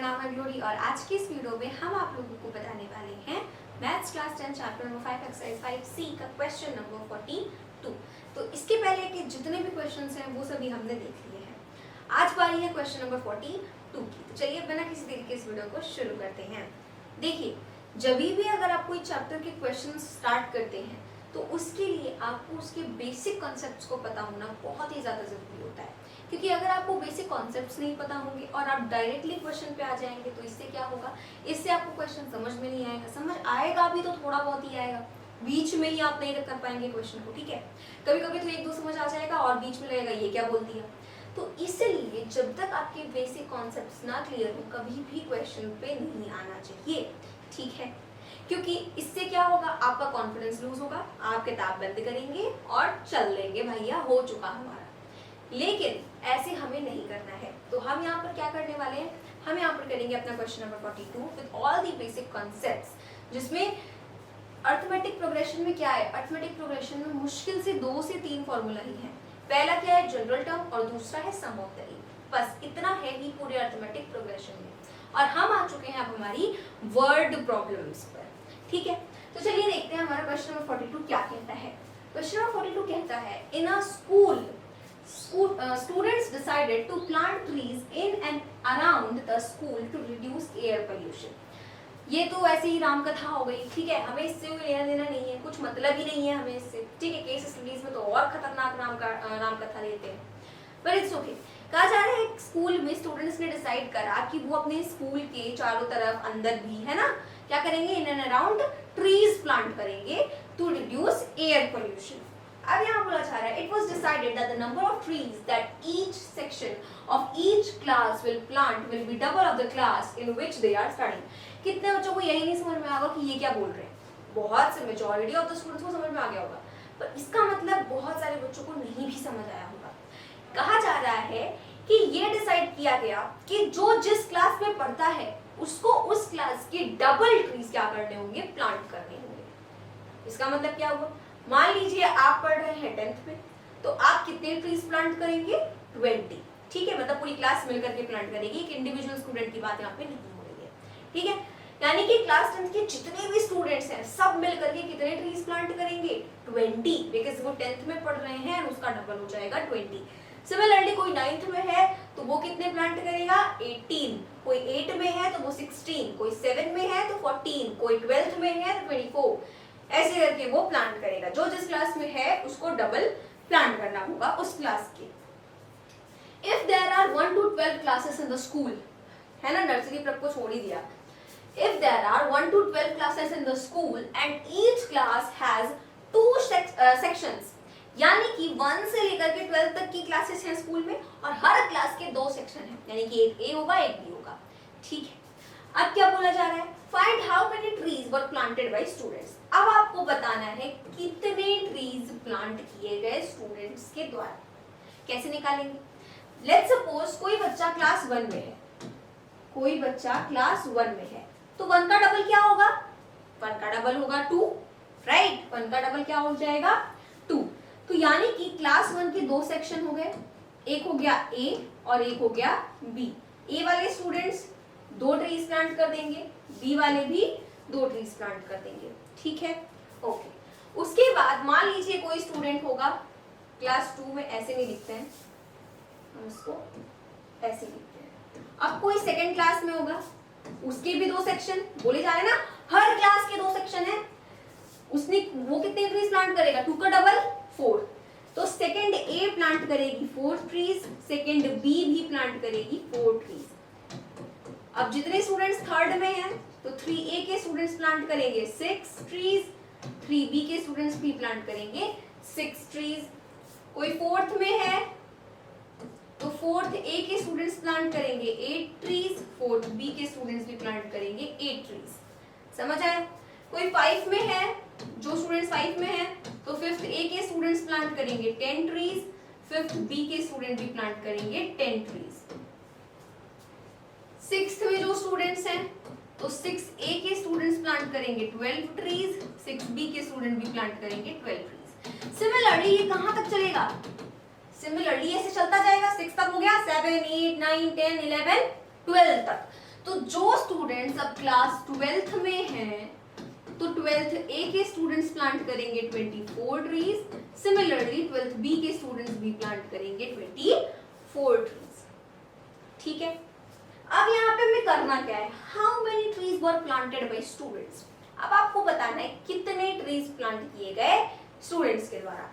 नाम है ग्लोरी और आज की इस वीडियो में हम आप लोगों को बताने वाले हैं maths class 10 chapter number 5 exercise 5C का क्वेश्चन नंबर 42। तो इसके पहले के जितने भी क्वेश्चंस हैं वो सभी हमने देख लिए हैं। आज बारी है क्वेश्चन नंबर 42 की। तो चलिए बिना किसी देरी के इस वीडियो को शुरू करते हैं। देखिए, जब भी अगर आप कोई चैप्टर के क्वेश्चन स्टार्ट करते हैं तो उसके लिए आपको उसके बेसिक कॉन्सेप्ट्स को पता होना बहुत ही ज़्यादा ज़रूरी होता है, क्योंकि अगर आपको बेसिक कॉन्सेप्ट्स नहीं पता होंगे और आप डायरेक्टली क्वेश्चन पे आ जाएंगे तो इससे क्या होगा, इससे आपको क्वेश्चन समझ में नहीं आएगा। समझ आएगा भी तो थोड़ा बहुत ही आएगा, बीच में ही आप नहीं कर पाएंगे क्वेश्चन को। ठीक है, कभी कभी तो एक दो समझ आ जाएगा और बीच में लगेगा ये क्या बोल दिया। तो इसलिए जब तक आपके बेसिक कॉन्सेप्ट्स ना क्लियर हो कभी भी क्वेश्चन पे नहीं आना चाहिए। ठीक है, क्योंकि इससे क्या होगा, आपका कॉन्फिडेंस लूज होगा, आप किताब बंद करेंगे और चल लेंगे भैया हो चुका हमारा। लेकिन ऐसे हमें नहीं करना है। तो हम यहाँ पर क्या करने वाले हैं, हम यहाँ पर करेंगे अपना question number 42 with all the basic concepts, जिसमें अर्थमेटिक प्रोग्रेशन में क्या है, अर्थमेटिक प्रोग्रेशन में मुश्किल से 2 से 3 फॉर्मूला ही है। पहला क्या है, जनरल टर्म, और दूसरा है सम ऑफ द ए। बस इतना है ही पूरे अर्थमेटिक प्रोग्रेशन में। और हम आ चुके हैं अब हमारी वर्ड प्रॉब्लम्स पर। ठीक है, तो चलिए देखते हैं हमारा क्वेश्चन नंबर 42 क्या कहता है। क्वेश्चन नंबर 42 कहता है, in a school students decided to plant trees in and around the school to reduce air pollution। ये तो ऐसे ही राम कथा हो गई। ठीक है, हमें इससे कोई लेना देना नहीं है, कुछ मतलब ही नहीं है हमें इससे। ठीक है, केस स्टडीज में तो और खतरनाक राम कथा लेते हैं, पर इट्स ओके। कहा जा रहा है एक स्कूल में स्टूडेंट्स ने डिसाइड करा कि वो अपने स्कूल के चारों तरफ अंदर भी है ना क्या करेंगे, in and around trees plant करेंगे टू रिड्यूस एयर पोल्यूशन। अब यहाँ बोला जा रहा है, it was decided that the number of trees that each section of each class will plant will be double of the class in which they are studying। कितने बच्चों को यही नहीं समझ में आएगा कि ये क्या बोल रहे हैं। बहुत से मेजॉरिटी ऑफ द स्टूडेंट्स को समझ में आ गया होगा, पर इसका मतलब बहुत सारे बच्चों को नहीं भी समझ आया होगा। कहा जा रहा है कि ये डिसाइड किया गया कि जो जिस क्लास में पढ़ता है उसको उस क्लास के डबल ट्रीज क्या करने होंगे, प्लांट करने होंगे। इसका मतलब क्या हुआ, मान लीजिए आप पढ़ रहे हैं 10th में, तो आप कितने ट्रीज प्लांट करेंगे, 20। ठीक है, मतलब पूरी क्लास मिलकर के प्लांट करेगी, एक इंडिविजुअल स्टूडेंट की बात यहाँ पे नहीं हो रही है। ठीक है, यानी कि क्लास 10th के जितने भी स्टूडेंट्स हैं सब मिलकर के कितने ट्रीज प्लांट करेंगे, 20, बिकॉज वो 10th में पढ़ रहे हैं और उसका डबल हो जाएगा 20। सिमिलरली कोई 9th में है तो वो कितने प्लांट करेगा, 18। कोई 8 में है तो वो 16, कोई 7 में है तो 14, कोई 12th में है तो 24। ऐसे करके वो प्लांट करेगा। जो जिस क्लास में है उसको डबल प्लांट करना होगा उस क्लास के। If there are 1 to 12 classes in the school, है ना, नर्सरी प्रेप को छोड़ ही दिया। If there are 1 to 12 classes in the school and each class has 2 sections, यानी कि 1 से लेकर के 12 तक की क्लासेस हैं स्कूल में और हर क्लास के 2 सेक्शन हैं, यानी कि एक ए होगा एक बी होगा। ठीक है, अब क्या बोला जा रहा है, find how many trees were planted by students. अब आपको बताना है कितने ट्रीज प्लांट किए गए स्टूडेंट्स के द्वारा। कैसे निकालेंगे, लेट्स सपोज कोई बच्चा क्लास 1 में है, कोई बच्चा क्लास 1 में है, तो 1 का डबल क्या होगा, 1 का डबल होगा 2, राइट। 1 का डबल क्या हो जाएगा, 2। तो यानी कि क्लास 1 के 2 सेक्शन हो गए, एक हो गया ए और एक हो गया बी। ए वाले स्टूडेंट्स 2 ट्रीज प्लांट कर देंगे, बी वाले भी 2 ट्रीज प्लांट कर देंगे। ठीक है, ओके। उसके बाद मान लीजिए कोई स्टूडेंट होगा क्लास 2 में, ऐसे नहीं लिखते हैं हम इसको, ऐसे लिखते हैं। अब कोई सेकंड क्लास में होगा, उसके भी 2 सेक्शन बोले जा रहे हैं ना, हर क्लास के 2 सेक्शन है, उसने वो कितने ट्रीज प्लांट करेगा, 2 का डबल 4। तो सेकंड ए प्लांट करेगी 4 ट्रीज, सेकंड बी भी प्लांट करेगी 4 ट्रीज। अब जितने स्टूडेंट्स थर्ड में हैं तो 3A के स्टूडेंट्स प्लांट करेंगे 6 ट्रीज, 3B के स्टूडेंट्स भी प्लांट करेंगे 6 ट्रीज। कोई 4th में है तो 4th A के स्टूडेंट्स प्लांट करेंगे 8 ट्रीज, 4th B के स्टूडेंट्स भी प्लांट करेंगे 8 ट्रीज। समझ आया। कोई 5 में है, जो स्टूडेंट्स 5 में है तो 5th A के स्टूडेंट्स प्लांट करेंगे 10 ट्रीज, 5th B के स्टूडेंट भी प्लांट करेंगे 10 ट्रीज। 6th में जो स्टूडेंट्स हैं तो 6A के स्टूडेंट्स प्लांट करेंगे 12 ट्रीज, 6B के स्टूडेंट भी प्लांट करेंगे 12 ट्रीज। सिमिलरली ये कहां तक चलेगा, सिमिलरली ऐसे चलता जाएगा, 6 तक हो गया, 7 8 9 10 11 12 तक। तो जो स्टूडेंट्स अब क्लास 12th में हैं तो 12th ए के स्टूडेंट्स प्लांट करेंगे 24 ट्रीज, सिमिलरली 12th बी के स्टूडेंट्स भी प्लांट करेंगे 24 ट्रीज। ठीक है, अब यहाँ पे हमें करना क्या है, how many trees were planted by students. अब आपको बताना है कितने ट्रीज प्लांट किए गए स्टूडेंट्स के द्वारा।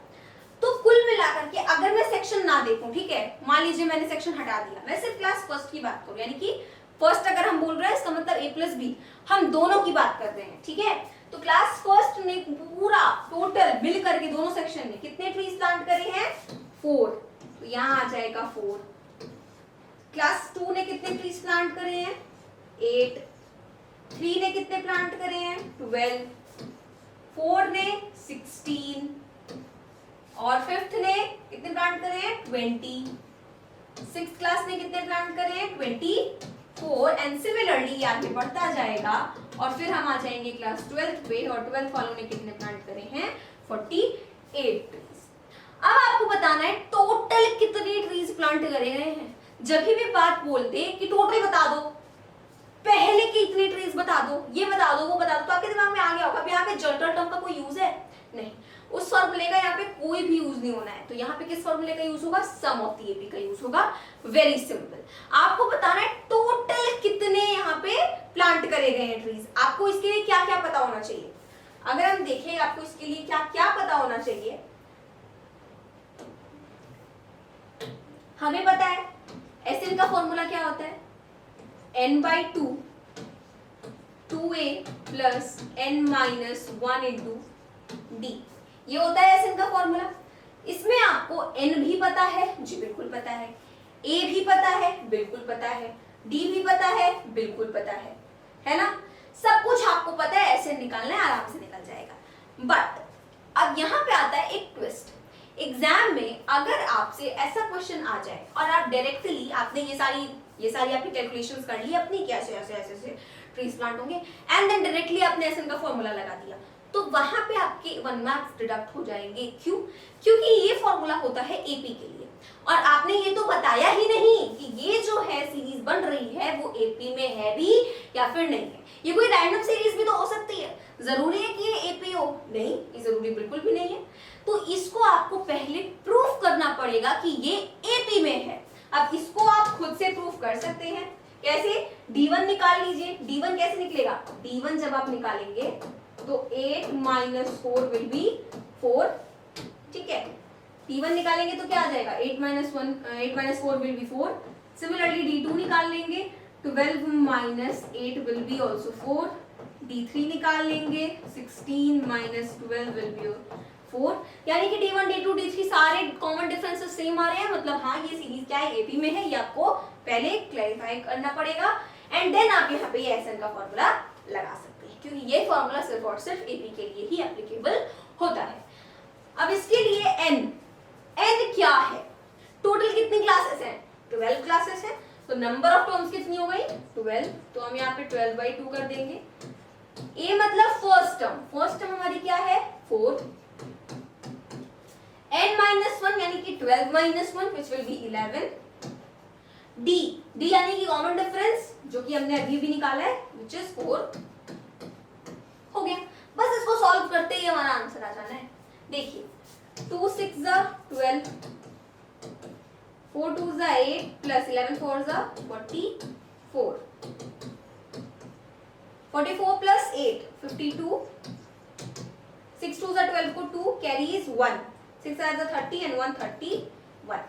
तो कुल मिलाकर के अगर मैं सेक्शन ना देखूं, ठीक है, मान लीजिए मैंने सेक्शन हटा दिया, मैं सिर्फ क्लास फर्स्ट की बात करूं, यानी कि फर्स्ट अगर हम बोल रहे हैं इसका मतलब ए प्लस बी, हम दोनों की बात कर रहे हैं। ठीक है, तो क्लास फर्स्ट ने पूरा टोटल मिल करके दोनों सेक्शन में कितने ट्रीज प्लांट करे हैं, 4, तो यहाँ आ जाएगा 4। क्लास 2 ने कितने ट्रीज प्लांट करे हैं, 8। 3 ने कितने प्लांट करे हैं, 12। 4 ने 16 और 5th ने कितने प्लांट करे हैं, 20। 6th क्लास ने कितने प्लांट करे हैं, 24 एंड सिमिलरली आगे बढ़ता जाएगा और फिर हम आ जाएंगे क्लास 12th पे और 12th वालों ने कितने प्लांट करे हैं, 48 ट्रीज। अब आपको बताना है टोटल कितने ट्रीज प्लांट करे गए हैं। जब भी बात बोलते कि टोटल बता दो, पहले के इतने ट्रीज बता दो, ये बता दो, वो बता दो, तो आपके दिमाग में आ गया होगा। अब यहाँ पे जनरल टर्म का कोई यूज है नहीं, उस फॉर्मूले का यहाँ पे कोई भी यूज नहीं होना है। तो यहाँ पे किस फॉर्मूले का यूज होगा, सम ऑफ द एपी का यूज होगा। वेरी सिंपल, आपको बताना है टोटल कितने यहाँ पे प्लांट करे गए हैं ट्रीज। आपको इसके लिए क्या क्या पता होना चाहिए, अगर हम देखें आपको इसके लिए क्या क्या पता होना चाहिए। हमें पता है एसएन का फॉर्मूला क्या होता है, n/2 2a plus n-1 into d, ये होता है एसएन का फॉर्मूला। इसमें आपको n भी पता है, जी बिल्कुल पता है, a भी पता है, बिल्कुल पता है, d भी पता है, बिल्कुल पता है ना, सब कुछ आपको पता है। एसएन निकालना है, आराम से निकल जाएगा। बट अब यहाँ पे आता है एक ट्विस्ट। एग्जाम में अगर आपसे ऐसा क्वेश्चन आ जाए और आप डायरेक्टली आपने ये सारी आपकी कैलकुलेशंस कर ली अपनी, कैसे ऐसे ट्रीज प्लांट होंगे, एंड देन डायरेक्टली आपने एसएन का फॉर्मूला लगा दिया, तो वहां पे आपके 1 मार्क्स डिडक्ट हो जाएंगे। क्यों? क्योंकि ये फॉर्मूला होता है एपी के लिए और आपने ये तो बताया ही नहीं कि ये जो है सीरीज बन रही है वो एपी में है भी या फिर नहीं है। ये कोई रैंडम सीरीज भी तो हो सकती है, जरूरी है कि ये एपी हो? नहीं, ये जरूरी बिल्कुल भी नहीं है। तो इसको आपको पहले प्रूफ करना पड़ेगा कि ये एपी में है। अब इसको आप खुद से प्रूफ कर सकते हैं। कैसे? d1 निकाल लीजिए। d1 कैसे निकलेगा? d1 जब आप निकालेंगे तो 8 - 4 विल बी 4, ठीक है। d1 निकालेंगे तो क्या आ जाएगा? 8 - 4 विल बी 4। सिमिलरली d2 निकाल लेंगे, 12 - 8 विल बी आल्सो 4। d3 निकाल लेंगे, 16 - 12 विल बी 4। यानी कि d1 d2 d3 सारे कॉमन डिफरेंसेस सेम आ रहे हैं, मतलब हाँ ये सीरीज क्या है, एपी में है। ये आपको पहले क्लैरिफाई करना पड़ेगा एंड देन आप यहाँ पे एसएन का फॉर्मूला लगा सकते हैं, क्योंकि ये फॉर्मूला सिर्फ और सिर्फ एपी के लिए ही एप्लीकेबल होता है। अब इसके लिए एन क्या है? टोटल कितनी क्लासेस हैं? 12 क्लासेस हैं, तो नंबर ऑफ टर्म्स कितनी हो गई? 12। तो हम यहाँ पे 12/2 कर देंगे। ए मतलब फर्स्ट टर्म हमारी क्या है? 4। n-1 यानी कि 12 - 1 which will be 11। d यानी कि कॉमन डिफरेंस जो कि हमने अभी भी निकाला है which is 4। हो गया, बस इसको सॉल्व करते ही हमारा आंसर आ जाना है। देखिए 2 × 6 = 12, 4 × 2 = 8 प्लस 11 × 4 = 44, 44 प्लस 8 52, 6 × 2 = 12 को 2 कैरीज 1, 6 × 30 and 1 31।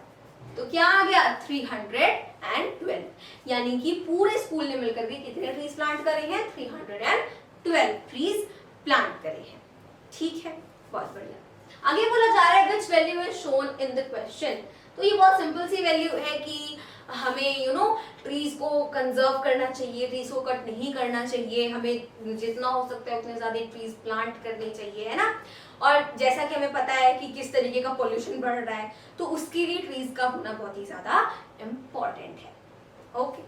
तो क्या आ गया? 312। यानी कि पूरे स्कूल ने मिलकर के कितने ट्रीज प्लांट करे हैं? 312 ट्रीज प्लांट करे हैं। ठीक है, बहुत बढ़िया। आगे बोला जा रहा है which value is shown in the question. तो ये बहुत सिंपल सी वैल्यू है कि हमें ट्रीज को कंजर्व करना चाहिए, ट्रीज को कट नहीं करना चाहिए, हमें जितना हो सकता है उतने ज्यादा ट्रीज प्लांट करने चाहिए, है ना। और जैसा कि हमें पता है कि किस तरीके का पोल्यूशन बढ़ रहा है, तो उसके लिए ट्रीज का होना बहुत ही ज्यादा इम्पोर्टेंट है। Okay,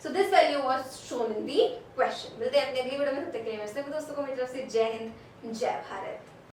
so this value was shown in the question. मिलते हैं अपने अगली वीडियो में, तब तक के लिए दोस्तों को मेरी तरफ से जय हिंद, जय भारत।